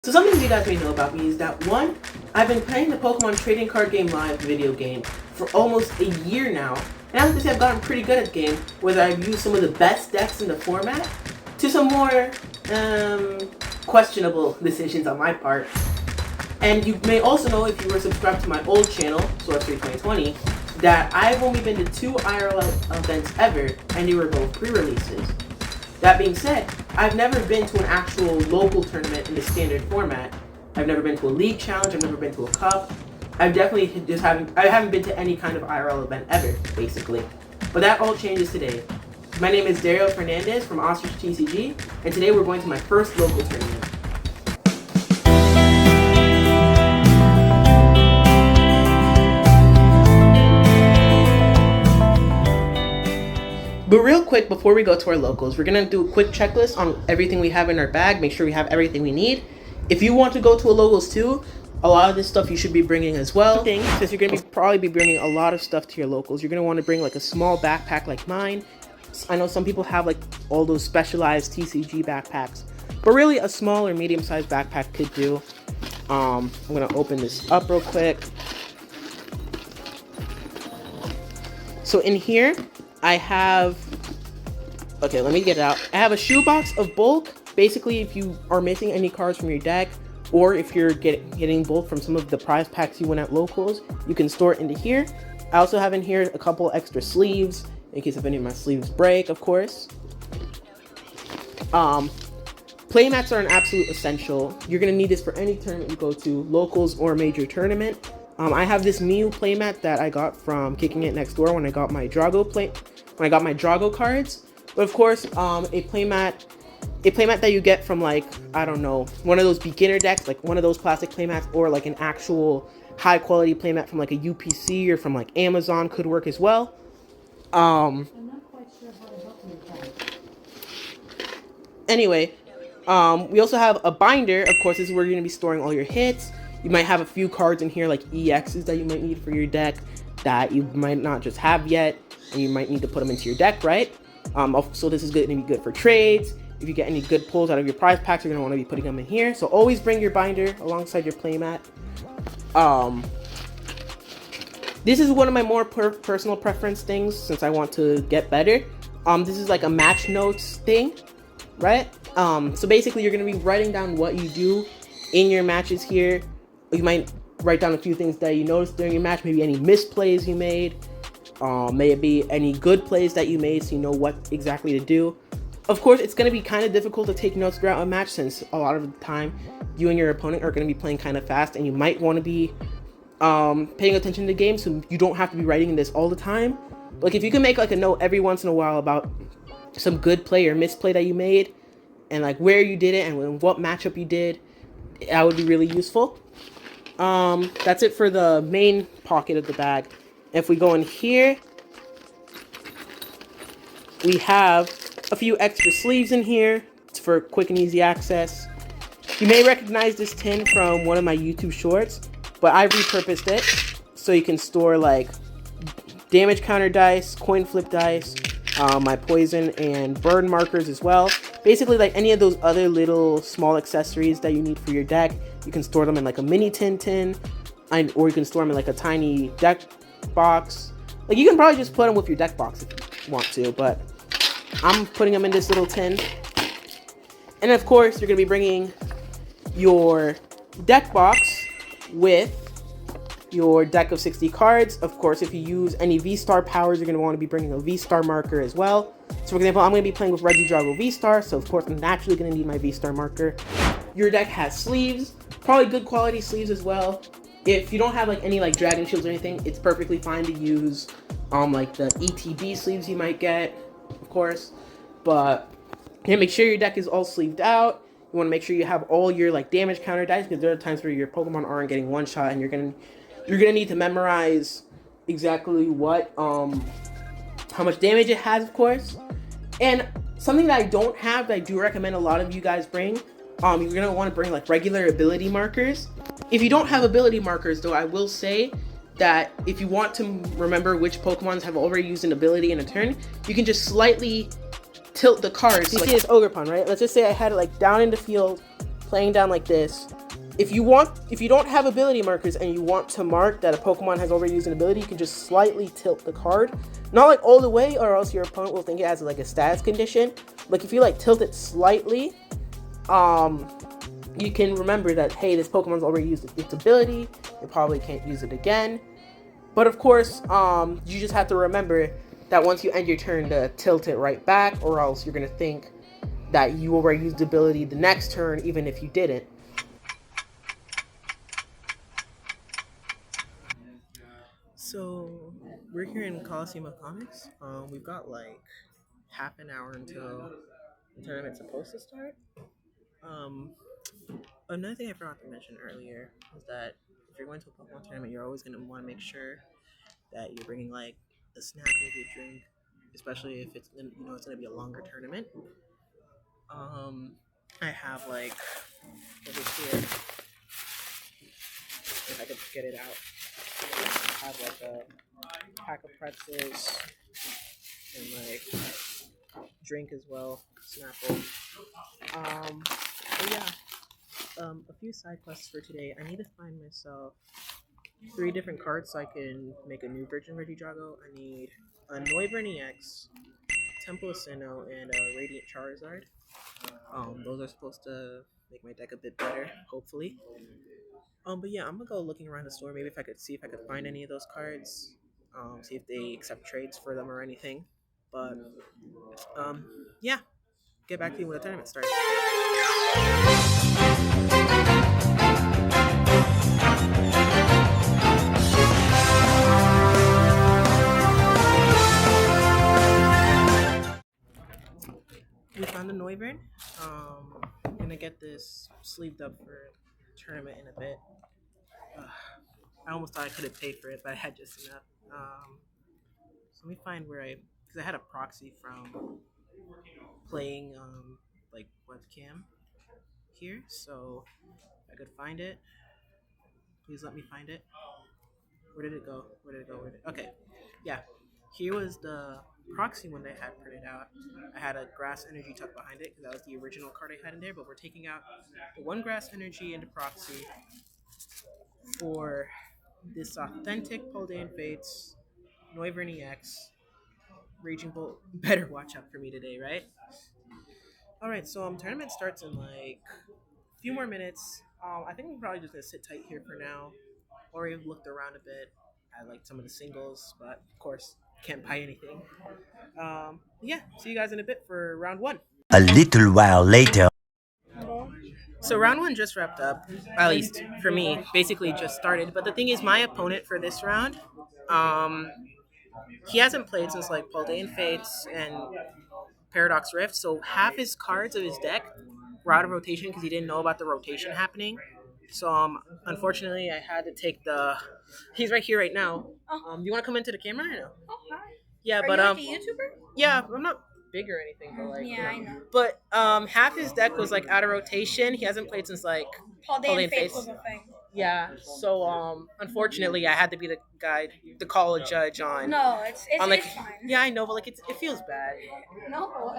So something you guys may know about me is that one, I've been playing the Pokemon Trading Card Game Live video game for almost a year now, and I have to say I've gotten pretty good at the game, whether I've used some of the best decks in the format, to some more, questionable decisions on my part. And you may also know, if you were subscribed to my old channel, Sorcery 2020, that I've only been to 2 IRL events ever, and they were both pre-releases. That being said, I've never been to an actual local tournament in the standard format. I've never been to a league challenge, I've never been to a cup. I haven't been to any kind of IRL event ever, basically. But that all changes today. My name is Dario Fernandez from OstrichTCG, and today we're going to my first local tournament. But real quick, before we go to our locals, we're going to do a quick checklist on everything we have in our bag, make sure we have everything we need. If you want to go to a locals too, a lot of this stuff you should be bringing as well. Since you're going to probably be bringing a lot of stuff to your locals, you're going to want to bring like a small backpack like mine. I know some people have like all those specialized TCG backpacks, but really a small or medium-sized backpack could do. I'm going to open this up real quick. So in here, I have, okay, let me get it out. I have a shoebox of bulk. Basically, if you are missing any cards from your deck, or if you're getting bulk from some of the prize packs you win at locals, you can store it into here. I also have in here a couple extra sleeves, in case if any of my sleeves break, of course. Playmats are an absolute essential. You're gonna need this for any tournament you go to, locals or major tournament. I have this Mew playmat that I got from Kicking It Next Door when I got my Drago cards. But of course, a playmat that you get from, like, I don't know, one of those beginner decks, like one of those plastic playmats, or like an actual high quality playmat from like a UPC or from like Amazon could work as well. I'm not quite sure how to help you with that. Anyway, we also have a binder. Of course, this is where you're gonna be storing all your hits. You might have a few cards in here like EXs that you might need for your deck that you might not just have yet, and you might need to put them into your deck, right? So this is going to be good for trades. If you get any good pulls out of your prize packs, you're going to want to be putting them in here. So always bring your binder alongside your playmat. This is one of my more personal preference things, since I want to get better. This is like a match notes thing, right? So basically you're going to be writing down what you do in your matches here. You might write down a few things that you noticed during your match, maybe any misplays you made, maybe any good plays that you made, so you know what exactly to do. Of course, it's going to be kind of difficult to take notes throughout a match, since a lot of the time you and your opponent are going to be playing kind of fast, and you might want to be paying attention to the game, so you don't have to be writing this all the time. Like, if you can make like a note every once in a while about some good play or misplay that you made, and like where you did it and what matchup you did, that would be really useful. That's it for the main pocket of the bag. If we go in here, we have a few extra sleeves in here. It's for quick and easy access. You may recognize this tin from one of my YouTube shorts, but I repurposed it so you can store like damage counter dice, coin flip dice, my poison and burn markers as well. Basically, like any of those other little small accessories that you need for your deck, you can store them in like a mini tin, or you can store them in like a tiny deck box. Like, you can probably just put them with your deck box if you want to, but I'm putting them in this little tin. And of course, you're going to be bringing your deck box with your deck of 60 cards. Of course, if you use any V-Star powers, you're going to want to be bringing a V-Star marker as well. So for example, I'm going to be playing with Regidrago V-Star, so of course I'm naturally going to need my V-Star marker. Your deck has sleeves, probably good quality sleeves as well. If you don't have like any like dragon shields or anything, it's perfectly fine to use like the ETB sleeves you might get, of course. But yeah, make sure your deck is all sleeved out. You want to make sure you have all your like damage counter dice, because there are times where your Pokemon aren't getting one shot, and you're gonna need to memorize exactly what how much damage it has, of course. And something that I don't have that I do recommend a lot of you guys bring, you're gonna want to bring like regular ability markers. If you don't have ability markers though, I will say that if you want to remember which Pokemons have already used an ability in a turn, you can just slightly tilt the cards. You see this Ogerpon, right? Let's just say I had it like down in the field playing down like this. If you don't have ability markers and you want to mark that a Pokemon has already used an ability, you can just slightly tilt the card. Not like all the way, or else your opponent will think it has like a status condition. Like if you like tilt it slightly, you can remember that, hey, this Pokemon's already used its ability, it probably can't use it again. But of course, you just have to remember that once you end your turn to tilt it right back, or else you're gonna think that you already used the ability the next turn, even if you didn't. So we're here in Coliseum of Comics. We've got like half an hour until the tournament's supposed to start. Another thing I forgot to mention earlier is that if you're going to a Pokemon tournament, you're always going to want to make sure that you're bringing like a snack, maybe a drink, especially if it's it's going to be a longer tournament. I have like over here, if I could get it out, I have like a pack of pretzels and like drink as well, Snapple. But yeah. A few side quests for today. I need to find myself 3 different cards so I can make a new version of Regidrago. I need a Noivern EX, Temple of Sinnoh, and a Radiant Charizard. Those are supposed to make my deck a bit better, hopefully. But yeah, I'm gonna go looking around the store, maybe if I could find any of those cards. See if they accept trades for them or anything. But yeah, get back to you when the tournament starts. We found a Noivern. I'm gonna get this sleeved up for tournament in a bit. I almost thought I couldn't pay for it, but I had just enough. So let me find because I had a proxy from playing like webcam here, so if I could find it, please let me find it. Where did it go? Okay, yeah, here was the proxy one they had printed out. I had a grass energy tucked behind it because that was the original card I had in there, but we're taking out the 1 grass energy into proxy for this authentic Paldean Fates Noivern EX Raging Bolt. Better watch out for me today, right? Alright, so tournament starts in like a few more minutes. I think we're probably just gonna sit tight here for now. Already looked around a bit at like some of the singles, but of course can't buy anything. Yeah, see you guys in a bit for round 1. A little while later. So round 1 just wrapped up, at least for me, basically just started. But the thing is, my opponent for this round, he hasn't played since like Paldean Fates and Paradox Rift, so half his cards of his deck were out of rotation because he didn't know about the rotation happening. So unfortunately, I had to take he's right here right now. Do you want to come into the camera or no? Oh, hi. Yeah, Are but you like a YouTuber? yeah, I'm not big or anything, but like Yeah, I know. But half his deck was like out of rotation. He hasn't played since like Paldean Fates was a thing. Yeah, so unfortunately, I had to be the guy to call a judge on. No, it's fine. Yeah, I know, but like it feels bad. No,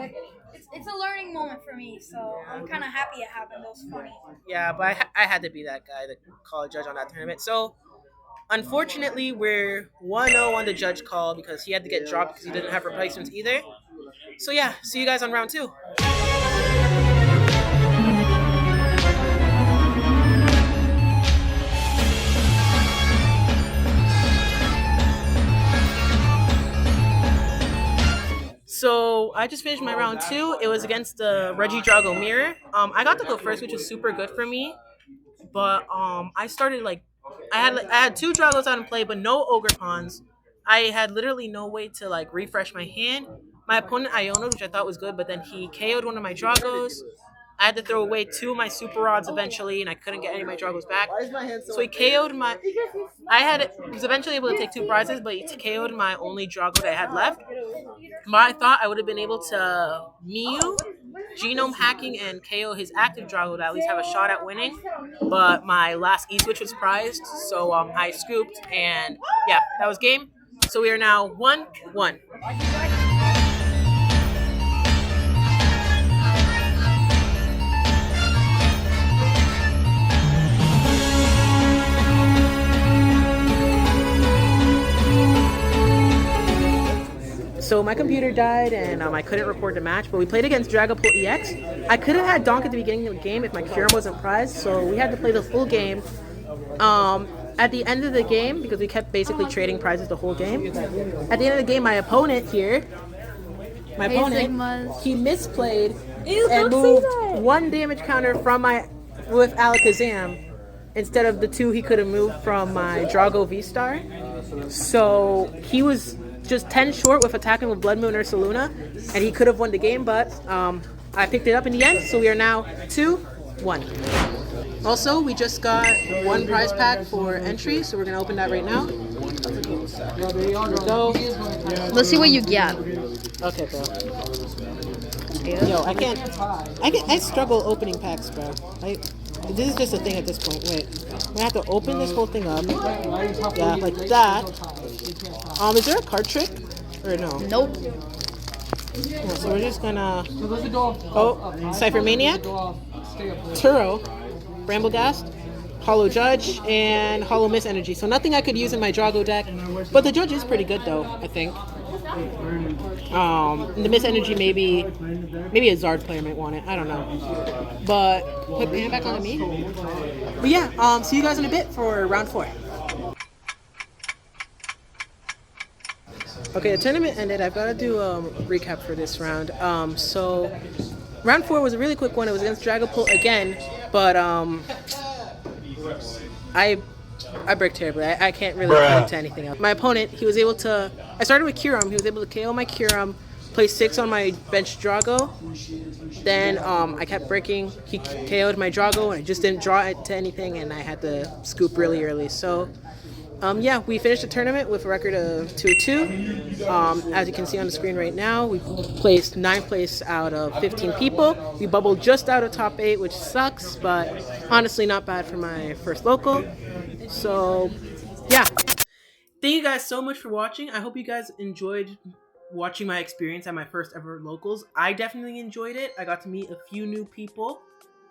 it's a learning moment for me, so I'm kind of happy it happened. It was funny. Yeah, but I had to be that guy to call a judge on that tournament. So unfortunately, we're 1-0 on the judge call because he had to get dropped because he didn't have replacements either. So yeah, see you guys on round 2. So I just finished my round 2. It was against the Regidrago mirror. I got to go first, which was super good for me. But I started like I had 2 Dragos out in play, but no Ogerpons. I had literally no way to like refresh my hand. My opponent Iono, which I thought was good, but then he KO'd one of my Dragos. I had to throw away 2 of my Super Rods eventually, and I couldn't get any of my Dragos back. So he KO'd my... I was eventually able to take 2 prizes, but he KO'd my only Drago that I had left. But I thought I would have been able to Mew, Genome Hacking, and KO his active Drago to at least have a shot at winning. But my last E-Switch was prized, so I scooped, and yeah, that was game. So we are now 1-1. my computer died and I couldn't record the match, but we played against Dragapult EX. I could have had Donk at the beginning of the game if my Kyurem wasn't prized, so we had to play the full game. At the end of the game, because we kept basically trading prizes the whole game, at the end of the game, my opponent, he misplayed and moved 1 damage counter from with Alakazam instead of the 2 he could have moved from my Regidrago VSTAR. So he was just 10 short with attacking with Blood Moon Ursaluna, and he could have won the game, but I picked it up in the end, so we are now 2-1. Also, we just got 1 prize pack for entry, so we're gonna open that right now. There we go. Let's see what you get. Okay, bro. Yo, I struggle opening packs, bro. This is just a thing at this point. Wait, we have to open this whole thing up. Yeah, like that. Is there a card trick or no? Nope. Yeah, so we're just gonna. Oh, Cypher Maniac, Turo, Bramblegast, Hollow Judge, and Hollow Miss Energy. So nothing I could use in my Drago deck, but the Judge is pretty good though, I think. The Miss Energy maybe a Zard player might want it. I don't know. But put the hand back on me. But yeah, see you guys in a bit for round 4. Okay, the tournament ended. I've got to do a recap for this round. So round 4 was a really quick one. It was against Dragapult again, but I bricked terribly. I can't really point to anything else. My opponent, he was able to. I started with Kyurem. He was able to KO my Kyurem, place 6 on my bench Drago. Then I kept breaking. He KO'd my Drago, and I just didn't draw it to anything, and I had to scoop really early. So yeah, we finished the tournament with a record of 2-2. As you can see on the screen right now, we placed 9th place out of 15 people. We bubbled just out of top 8, which sucks, but honestly not bad for my first local. So yeah, thank you guys so much for watching. I hope you guys enjoyed watching my experience at my first ever locals. I definitely enjoyed it. I got to meet a few new people,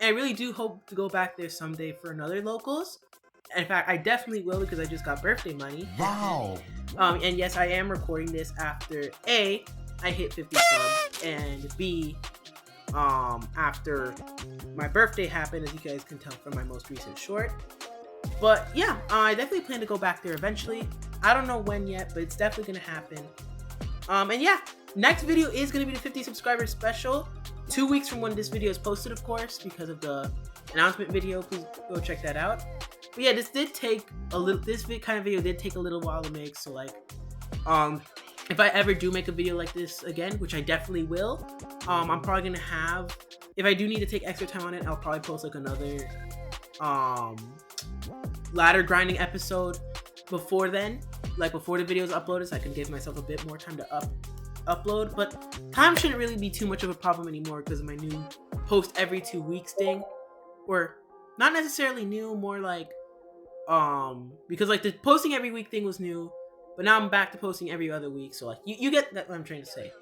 and I really do hope to go back there someday for another locals. In fact, I definitely will, because I just got birthday money. Wow. And yes, I am recording this after A, I hit 50 subs, and B, after my birthday happened, as you guys can tell from my most recent short. But yeah, I definitely plan to go back there eventually. I don't know when yet, but it's definitely gonna happen. And yeah, next video is gonna be the 50 subscribers special. 2 weeks from when this video is posted, of course, because of the announcement video. Please go check that out. But yeah, this kind of video did take a little while to make, so like, if I ever do make a video like this again, which I definitely will, I'm probably gonna have, if I do need to take extra time on it, I'll probably post like another, ladder grinding episode before then, like before the video is uploaded, so I can give myself a bit more time to upload, but time shouldn't really be too much of a problem anymore because of my new post every 2 weeks thing, or not necessarily new, more like, because like the posting every week thing was new, but now I'm back to posting every other week, so like, you get that what I'm trying to say.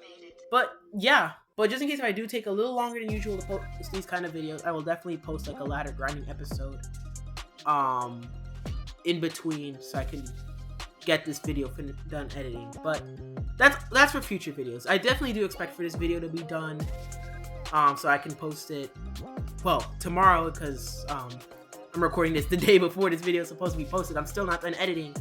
But yeah, but just in case if I do take a little longer than usual to post these kind of videos, I will definitely post like a ladder grinding episode, in between, so I can get this video done editing. But that's for future videos. I definitely do expect for this video to be done, so I can post it, well, tomorrow, because I'm recording this the day before this video is supposed to be posted. I'm still not done editing.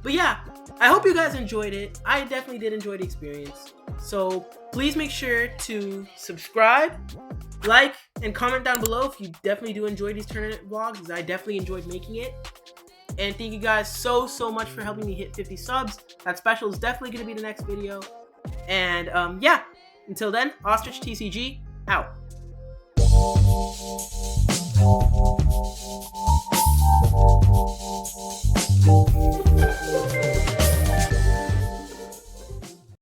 But yeah, I hope you guys enjoyed it. I definitely did enjoy the experience. So please make sure to subscribe, like, and comment down below if you definitely do enjoy these tournament vlogs, because I definitely enjoyed making it. And thank you guys so much for helping me hit 50 subs. That special is definitely going to be the next video. And yeah, until then, OstrichTCG out.